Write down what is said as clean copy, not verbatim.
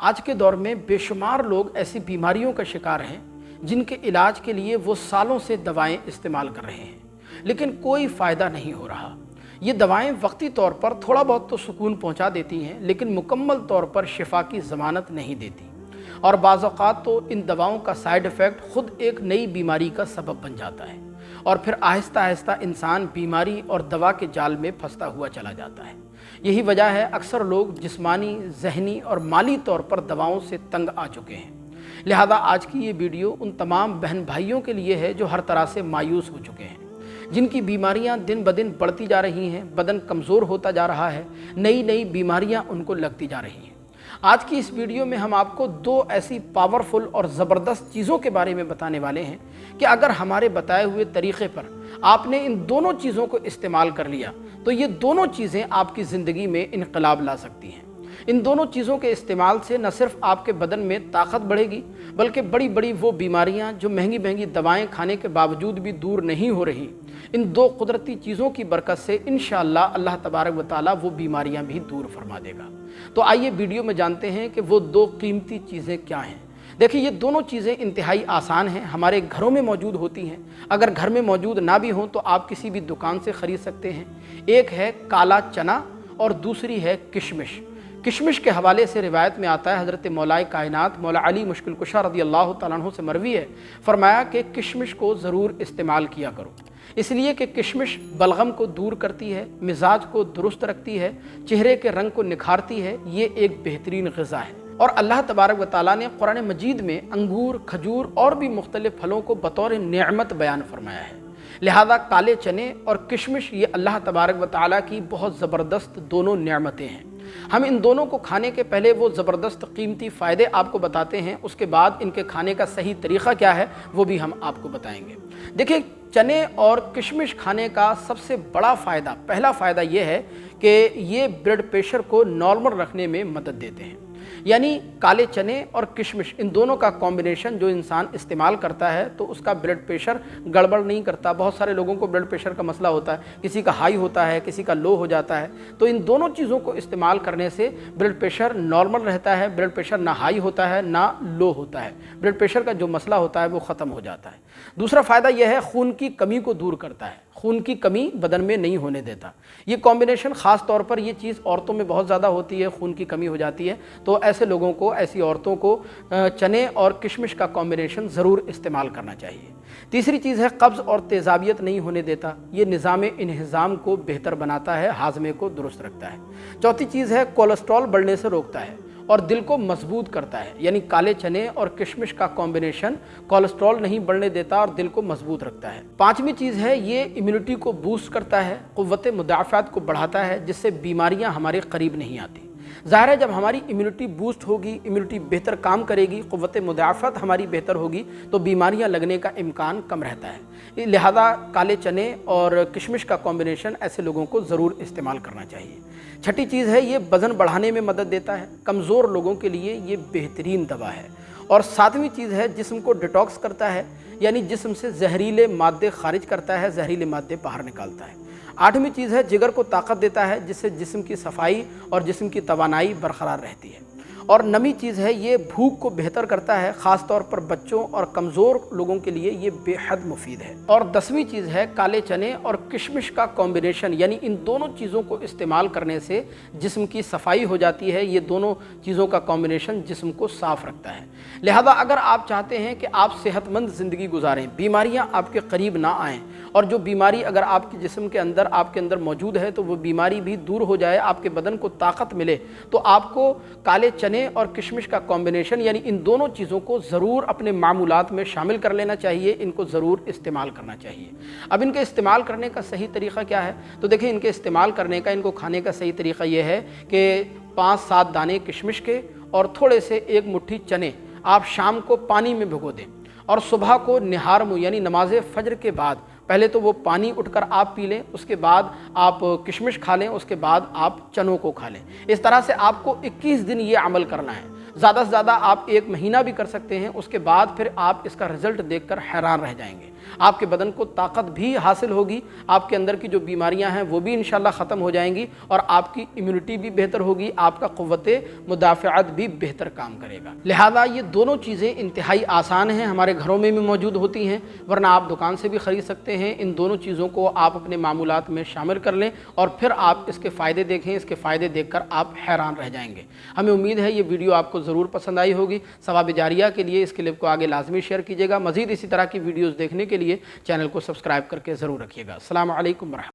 आज के दौर में बेशुमार लोग ऐसी बीमारियों का शिकार हैं जिनके इलाज के लिए वो सालों से दवाएं इस्तेमाल कर रहे हैं, लेकिन कोई फ़ायदा नहीं हो रहा। ये दवाएं वक्ती तौर पर थोड़ा बहुत तो सुकून पहुंचा देती हैं, लेकिन मुकम्मल तौर पर शिफा की ज़मानत नहीं देती, और बाज़ औक़ात तो इन दवाओं का साइड इफ़ेक्ट ख़ुद एक नई बीमारी का सबब बन जाता है, और फिर आहिस्ता आहिस्ता इंसान बीमारी और दवा के जाल में फंसता हुआ चला जाता है। यही वजह है अक्सर लोग जिस्मानी, ज़हनी और माली तौर पर दवाओं से तंग आ चुके हैं। लिहाजा आज की ये वीडियो उन तमाम बहन भाइयों के लिए है जो हर तरह से मायूस हो चुके हैं, जिनकी बीमारियां दिन ब दिन बढ़ती जा रही हैं, बदन कमज़ोर होता जा रहा है, नई नई बीमारियां उनको लगती जा रही हैं। आज की इस वीडियो में हम आपको दो ऐसी पावरफुल और ज़बरदस्त चीज़ों के बारे में बताने वाले हैं कि अगर हमारे बताए हुए तरीक़े पर आपने इन दोनों चीज़ों को इस्तेमाल कर लिया तो ये दोनों चीज़ें आपकी ज़िंदगी में इनकलाब ला सकती हैं। इन दोनों चीज़ों के इस्तेमाल से न सिर्फ आपके बदन में ताकत बढ़ेगी, बल्कि बड़ी बड़ी वो बीमारियां जो महंगी महंगी दवाएं खाने के बावजूद भी दूर नहीं हो रही, इन दो कुदरती चीज़ों की बरकत से इंशाअल्लाह अल्लाह तबारक व तआला वो बीमारियां भी दूर फरमा देगा। तो आइए वीडियो में जानते हैं कि वो दो कीमती चीज़ें क्या हैं। देखिए, ये दोनों चीज़ें इंतहाई आसान हैं, हमारे घरों में मौजूद होती हैं। अगर घर में मौजूद ना भी हों तो आप किसी भी दुकान से ख़रीद सकते हैं। एक है काला चना और दूसरी है किशमिश। किशमिश के हवाले से रिवायत में आता है, हज़रत मौलाए कायनात मौला अली मुश्किल कुशा रज़ियल्लाहु तआला अन्हु से मरवी है, फरमाया कि किशमिश को ज़रूर इस्तेमाल किया करो, इसलिए कि किशमिश बलगम को दूर करती है, मिजाज को दुरुस्त रखती है, चेहरे के रंग को निखारती है। ये एक बेहतरीन ग़िज़ा है। और अल्लाह तबारक व तआला ने कुरान मजीद में अंगूर, खजूर और भी मुख्तलिफ़ फलों को बतौर नेमत बयान फरमाया है। लिहाजा काले चने और किशमिश ये अल्लाह तबारक व तआला की बहुत ज़बरदस्त दोनों नेमतें हैं। हम इन दोनों को खाने के पहले वो ज़बरदस्त कीमती फ़ायदे आपको बताते हैं, उसके बाद इनके खाने का सही तरीक़ा क्या है वो भी हम आपको बताएंगे। देखिए, चने और किशमिश खाने का सबसे बड़ा फ़ायदा, पहला फ़ायदा ये है कि ये ब्लड प्रेशर को नॉर्मल रखने में मदद देते हैं। यानी काले चने और किशमिश इन दोनों का कॉम्बिनेशन जो इंसान इस्तेमाल करता है तो उसका ब्लड प्रेशर गड़बड़ नहीं करता। बहुत सारे लोगों को ब्लड प्रेशर का मसला होता है, किसी का हाई होता है, किसी का लो हो जाता है। तो इन दोनों चीज़ों को इस्तेमाल करने से ब्लड प्रेशर नॉर्मल रहता है, ब्लड प्रेशर ना हाई होता है ना लो होता है, ब्लड प्रेशर का जो मसला होता है वो ख़त्म हो जाता है। दूसरा फ़ायदा यह है, खून की कमी को दूर करता है, खून की कमी बदन में नहीं होने देता। ये कॉम्बिनेशन ख़ास तौर पर ये चीज़ औरतों में बहुत ज़्यादा होती है, खून की कमी हो जाती है, तो ऐसे लोगों को, ऐसी औरतों को चने और किशमिश का कॉम्बिनेशन ज़रूर इस्तेमाल करना चाहिए। तीसरी चीज़ है, कब्ज़ और तेज़ाबियत नहीं होने देता, ये निज़ाम इंहिज़ाम को बेहतर बनाता है, हाजमे को दुरुस्त रखता है। चौथी चीज़ है, कोलेस्ट्रॉल बढ़ने से रोकता है और दिल को मजबूत करता है। यानी काले चने और किशमिश का कॉम्बिनेशन कोलेस्ट्रॉल नहीं बढ़ने देता और दिल को मजबूत रखता है। पांचवी चीज़ है, ये इम्यूनिटी को बूस्ट करता है, क़ुव्वत मुदाफ़ात को बढ़ाता है, जिससे बीमारियां हमारे करीब नहीं आती। ज़ाहिर है, जब हमारी इम्यूनिटी बूस्ट होगी, इम्यूनिटी बेहतर काम करेगी, क़ुव्वत मुदाफ़ात हमारी बेहतर होगी, तो बीमारियां लगने का इम्कान कम रहता है। लिहाजा काले चने और किशमिश का कॉम्बिनेशन ऐसे लोगों को ज़रूर इस्तेमाल करना चाहिए। छठी चीज़ है, ये वज़न बढ़ाने में मदद देता है, कमज़ोर लोगों के लिए ये बेहतरीन दवा है। और सातवीं चीज़ है, जिस्म को डिटॉक्स करता है, यानी जिस्म से जहरीले मादे खारिज करता है, जहरीले मादे बाहर निकालता है। आठवीं चीज़ है, जिगर को ताकत देता है, जिससे जिस्म की सफाई और जिस्म की तवानाई बरकरार रहती है। और नवीं चीज़ है, ये भूख को बेहतर करता है, ख़ास तौर पर बच्चों और कमज़ोर लोगों के लिए ये बेहद मुफीद है। और 10वीं चीज़ है, काले चने और किशमिश का कॉम्बिनेशन, यानी इन दोनों चीज़ों को इस्तेमाल करने से जिस्म की सफाई हो जाती है। ये दोनों चीज़ों का कॉम्बिनेशन जिस्म को साफ़ रखता है। लिहाजा अगर आप चाहते हैं कि आप सेहतमंद ज़िंदगी गुजारें, बीमारियाँ आपके करीब ना आएँ, और जो बीमारी अगर आपके जिस्म के अंदर, आपके अंदर मौजूद है तो वो बीमारी भी दूर हो जाए, आपके बदन को ताकत मिले, तो आपको काले चने और किशमिश का कॉम्बिनेशन, यानी इन दोनों चीज़ों को ज़रूर अपने मामूलात में शामिल कर लेना चाहिए, इनको ज़रूर इस्तेमाल करना चाहिए। अब इनके इस्तेमाल करने का सही तरीक़ा क्या है? तो देखिए, इनके इस्तेमाल करने का, इनको खाने का सही तरीक़ा यह है कि 5-7 दाने किशमिश के और थोड़े से 1 मुट्ठी चने आप शाम को पानी में भिगो दें, और सुबह को निहार मुँह यानी नमाज फ़ज्र के बाद पहले तो वो पानी उठकर आप पी लें, उसके बाद आप किशमिश खा लें, उसके बाद आप चनों को खा लें। इस तरह से आपको 21 दिन ये अमल करना है। زیادہ سے زیادہ آپ 1 مہینہ بھی کر سکتے ہیں، اس کے بعد پھر آپ اس کا رزلٹ دیکھ کر حیران رہ جائیں گے۔ آپ کے بدن کو طاقت بھی حاصل ہوگی، آپ کے اندر کی جو بیماریاں ہیں وہ بھی انشاءاللہ ختم ہو جائیں گی، اور آپ کی امیونٹی بھی بہتر ہوگی، آپ کا قوت مدافعت بھی بہتر کام کرے گا۔ لہذا یہ دونوں چیزیں انتہائی آسان ہیں، ہمارے گھروں میں بھی موجود ہوتی ہیں، ورنہ آپ دکان سے بھی خرید سکتے ہیں۔ ان دونوں چیزوں کو آپ اپنے معمولات میں شامل کر لیں اور پھر آپ اس کے فائدے دیکھیں، اس کے فائدے دیکھ کر آپ حیران رہ جائیں گے۔ ہمیں امید ہے یہ ویڈیو آپ کو ضرور پسند آئی ہوگی۔ ثواب جاریہ کے لیے اس کلپ کو آگے لازمی شیئر کیجیے گا۔ مزید اسی طرح کی ویڈیوز دیکھنے کے لیے چینل کو سبسکرائب کر کے ضرور رکھیے گا۔ السلام علیکم ورحمۃ اللہ۔